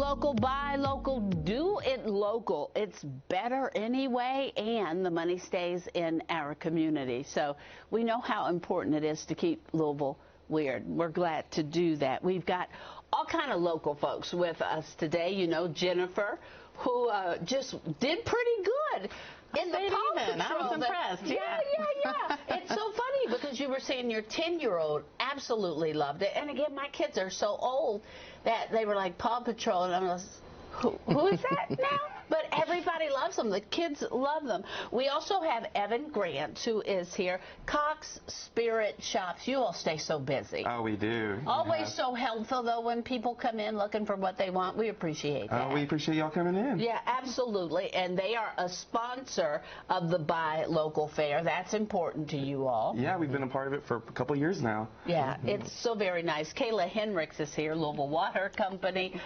local, buy local, do it local. It's better anyway, and the money stays in our community. So we know how important it is to keep Louisville weird. We're glad to do that. We've got all kind of local folks with us today. You know, Jennifer, who just did pretty good in the Paw Patrol. I was impressed. Yeah. It's so funny because you were saying your 10-year-old absolutely loved it. And again, my kids are so old that they were like, Paw Patrol, and I was, who is that now? But everybody loves them. The kids love them. We also have Evan Grant, who is here. Cox Spirit Shops. You all stay so busy. Oh, we do. Always so helpful, though, when people come in looking for what they want. We appreciate that. We appreciate y'all coming in. Yeah, absolutely. And they are a sponsor of the Buy Local Fair. That's important to you all. Yeah, we've been a part of it for a couple of years now. Yeah, it's so very nice. Kayla Henricks is here, Louisville Water Company.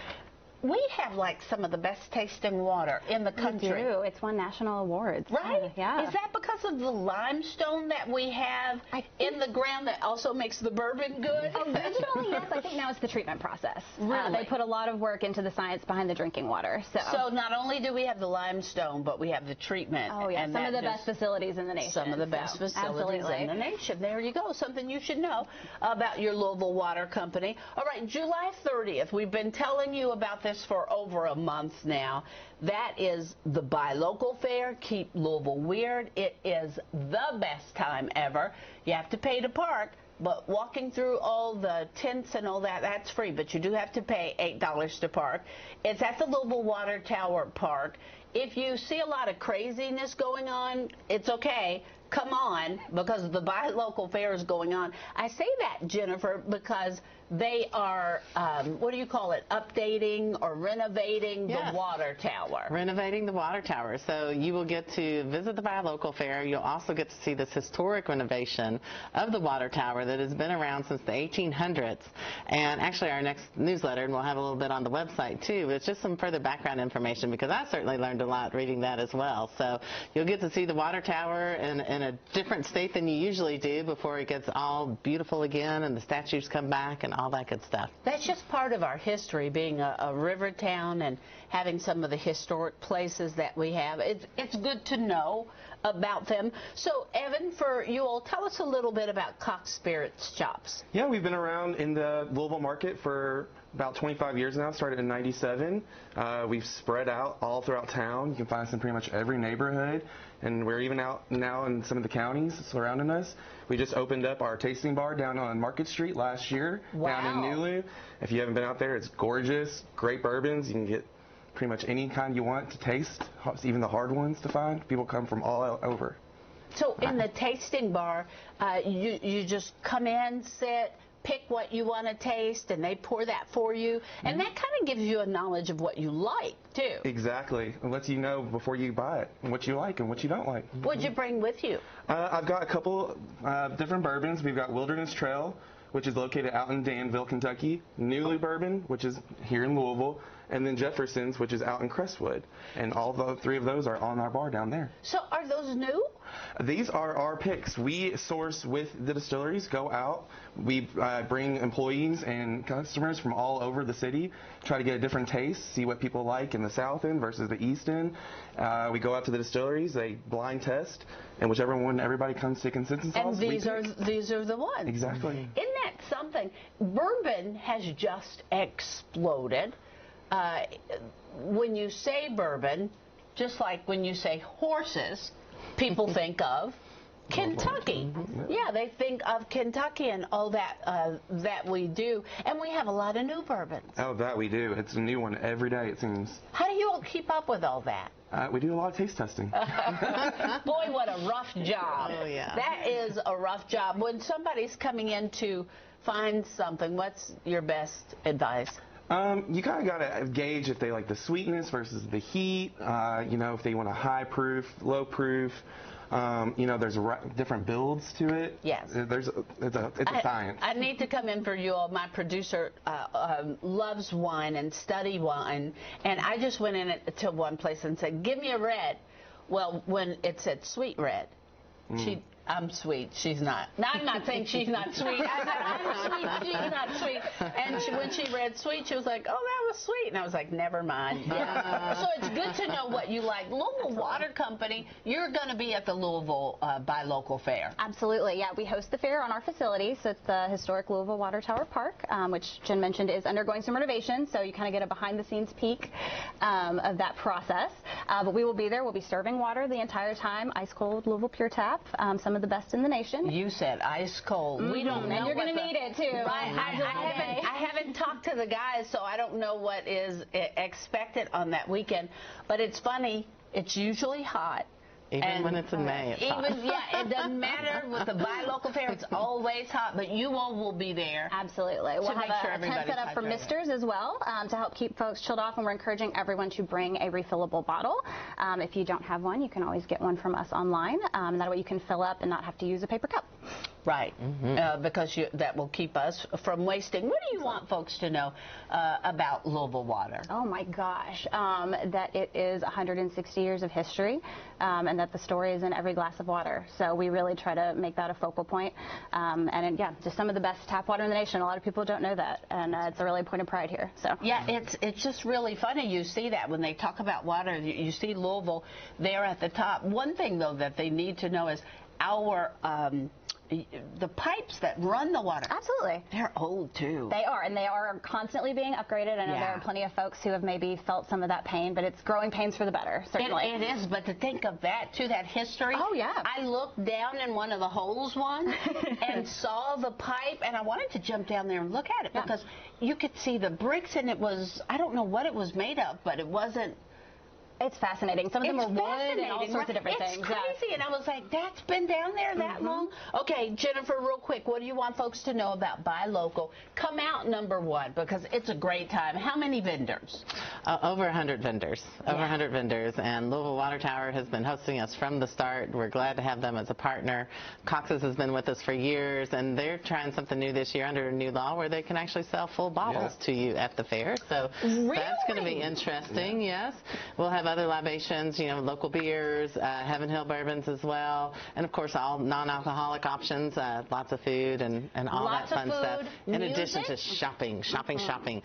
We have like some of the best tasting water in the country. We do. It's won national awards. Right? Yeah. Is that because of the limestone that we have in the ground that also makes the bourbon good? Originally, yes. I think now it's the treatment process. Really? They put a lot of work into the science behind the drinking water. So not only do we have the limestone, but we have the treatment. Oh, yeah. Some of the best facilities in the nation. Some of the best facilities in the nation. There you go. Something you should know about your Louisville Water Company. All right, July 30th. We've been telling you about this for over a month now. That is the Buy Local Fair. Keep Louisville weird. It is the best time ever. You have to pay to park, but walking through all the tents and all that, that's free, but you do have to pay $8 to park. It's at the Louisville Water Tower Park. If you see a lot of craziness going on, it's okay. Come on, because the Buy Local Fair is going on. I say that, Jennifer, because they are, what do you call it, updating or renovating the water tower. Renovating the water tower. So you will get to visit the Buy Local Fair. You'll also get to see this historic renovation of the water tower that has been around since the 1800s. And actually our next newsletter, and we'll have a little bit on the website too, it's just some further background information because I certainly learned a lot reading that as well. So you'll get to see the water tower in a different state than you usually do before it gets all beautiful again and the statues come back and all that good stuff. That's just part of our history, being a river town and having some of the historic places that we have. It's good to know about them. So, Evan, for you all, tell us a little bit about Cox Spirit Shops. Yeah, we've been around in the Louisville market for about 25 years now. Started in '97. We've spread out all throughout town. You can find us in pretty much every neighborhood, and we're even out now in some of the counties surrounding us. We just opened up our tasting bar down on Market Street last year, down in Nulu. If you haven't been out there, it's gorgeous. Great bourbons. You can get pretty much any kind you want to taste, even the hard ones to find. People come from all over. So in the tasting bar, you just come in, sit, pick what you want to taste, and they pour that for you. And that kind of gives you a knowledge of what you like, too. Exactly. It lets you know before you buy it what you like and what you don't like. What'd you bring with you? I've got a couple different bourbons. We've got Wilderness Trail, which is located out in Danville, Kentucky. Newly Bourbon, which is here in Louisville. And then Jefferson's, which is out in Crestwood. And all the three of those are on our bar down there. So are those new? These are our picks. We source with the distilleries, go out. We bring employees and customers from all over the city, try to get a different taste, see what people like in the south end versus the east end. We go out to the distilleries, they blind test, and whichever one everybody comes to consensus on. And these are the ones. Exactly. Isn't that something? Bourbon has just exploded. When you say bourbon, just like when you say horses, people think of Kentucky. Yeah, they think of Kentucky and all that that we do. And we have a lot of new bourbons. Oh, that we do. It's a new one every day, it seems. How do you all keep up with all that? We do a lot of taste testing. Boy, what a rough job. Oh, yeah. That is a rough job. When somebody's coming in to find something, what's your best advice? You kind of got to gauge if they like the sweetness versus the heat, you know, if they want a high proof, low proof. You know, there's different builds to it. Yes. It's a science. I need to come in for you all. My producer loves wine and study wine, and I just went in to one place and said, give me a red. Well, when it said sweet red, I'm sweet. She's not. Now, I'm not saying she's not sweet. I said, I'm sweet. She's not sweet. And when she read sweet, she was like, oh, that was sweet. And I was like, never mind. Yeah. So it's good to know what you like. Louisville Water Company, you're going to be at the Louisville Buy Local Fair. Absolutely. Yeah, we host the fair on our facility. So it's the historic Louisville Water Tower Park, which Jen mentioned is undergoing some renovations. So you kind of get a behind-the-scenes peek of that process. But we will be there. We'll be serving water the entire time, ice-cold Louisville Pure Tap. Some of the best in the nation. You said ice cold. We don't know. And you're going to need it too. I haven't talked to the guys, so I don't know what is expected on that weekend. But it's funny. It's usually hot. Even when it's in May, it's hot. Yeah, it doesn't matter with the Buy Local Fair. It's always hot, but you all will be there. Absolutely. We'll have a tent set up for misters as well to help keep folks chilled off, and we're encouraging everyone to bring a refillable bottle. If you don't have one, you can always get one from us online. That way you can fill up and not have to use a paper cup. Right, because that will keep us from wasting. What do you want folks to know about Louisville Water? Oh my gosh, that it is 160 years of history, and that the story is in every glass of water. So we really try to make that a focal point. Yeah, just some of the best tap water in the nation. A lot of people don't know that, and it's a really point of pride here. So yeah, it's just really funny. You see that when they talk about water, you see Louisville there at the top. One thing though that they need to know is our the pipes that run the water. Absolutely. They're old, too. They are, and they are constantly being upgraded. I know there are plenty of folks who have maybe felt some of that pain, but it's growing pains for the better, certainly. It is, but to think of that, too, that history. Oh, yeah. I looked down in one of the holes once and saw the pipe, and I wanted to jump down there and look at it because you could see the bricks, and it was, I don't know what it was made of, but it wasn't. It's fascinating. Some of them are wood and all sorts of different things. It's crazy, and I was like, that's been down there that long? Okay, Jennifer, real quick, what do you want folks to know about Buy Local? Come out #1, because it's a great time. How many vendors? Over 100 vendors. Over 100 vendors, and Louisville Water Tower has been hosting us from the start. We're glad to have them as a partner. Cox's has been with us for years, and they're trying something new this year under a new law where they can actually sell full bottles to you at the fair. So that's going to be interesting, yes. We'll have other libations, you know, local beers, Heaven Hill bourbons as well, and of course all non-alcoholic options, lots of food and all that fun stuff. In addition to shopping.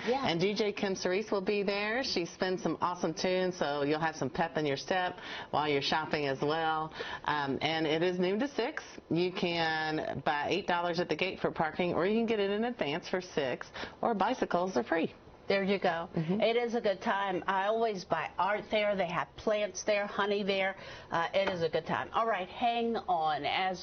Yeah. And DJ Kim Cerise will be there. She spins some awesome tunes, so you'll have some pep in your step while you're shopping as well. And it is noon to 6. You can buy $8 at the gate for parking, or you can get it in advance for $6, or bicycles are free. There you go. It is a good time. I always buy art there. They have plants there, honey there. It is a good time. All right, hang on. As